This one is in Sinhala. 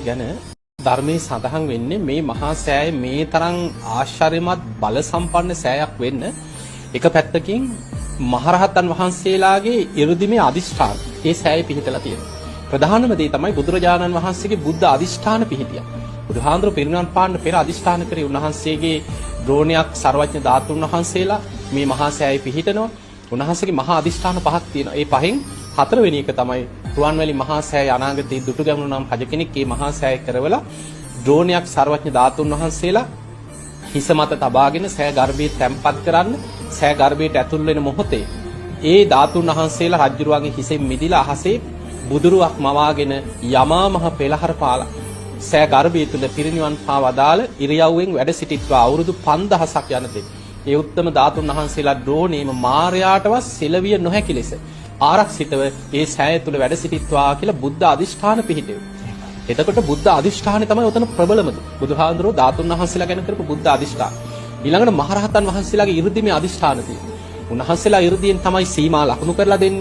ගැන ධර්මයේ සඳහන් වෙන්නේ මේ මහා සෑය මේ තරම් ආශ්චර්යමත් බල සම්පන්න සෑයක් වෙන්න එක පැත්තකින් මහරහතන් වහන්සේලාගේ 이르දිමේ අදිෂ්ඨාන ඒ සෑයේ පිහිටලා තියෙනවා. ප්‍රධානම දේ තමයි බුදුරජාණන් වහන්සේගේ බුද්ධ අදිෂ්ඨාන පිහිටිය. බුදුහාඳුර පිරිනිවන් පාන්න පෙර අදිෂ්ඨාන කරේ උන්වහන්සේගේ ද්‍රෝණයක් සර්වඥ ධාතුන් වහන්සේලා මේ මහා සෑයේ පිහිටනවා. උන්වහන්සේගේ මහා අදිෂ්ඨාන පහක් තියෙනවා. ඒ පහෙන් හතරවෙනි එක තමයි රුවන්වැලි මහා සෑය අනාගතයේ දුටුගැමුණු නම් රජ කෙනෙක් මේ මහා සෑය කරවලා ද්‍රෝණයක් සර්වඥ ධාතුන් වහන්සේලා හිස මත තබාගෙන සෑ ගර්භයේ තැම්පත් කරන්න සෑ ගර්භයට ඇතුල් වෙන මොහොතේ ඒ ධාතුන් වහන්සේලා රජුරුවන්ගේ හිසෙන් මිදිලා අහසේ බුදුරුවක් මවාගෙන යමා මහ පෙළහර පාලා සෑ ගර්භය තුල පිරිනිවන් පාවදාල ඉරියව්වෙන් වැඩ සිටිත්වා අවුරුදු 5000ක් යනතෙක් ඒ උත්තම ධාතුන් වහන්සේලා ද්‍රෝණේම මාර්යාටවත් සෙලවිය නොහැකි ලෙස ආරක්ෂිතව ඒ සෑය තුල වැඩ සිටිත්වා කියලා බුද්ධ අදිෂ්ඨාන පිහිටෙව්. එතකොට බුද්ධ අදිෂ්ඨානෙ තමයි උතන ප්‍රබලම. බුදුහාඳුරෝ ධාතුන් වහන්සේලා ගැන කරපු බුද්ධ අදිෂ්ඨාන. ඊළඟට මහරහතන් වහන්සේලාගේ 이르දිමේ අදිෂ්ඨාන තියෙනවා. උන්වහන්සේලා 이르දියෙන් තමයි සීමා ලකුණු කරලා දෙන්නේ.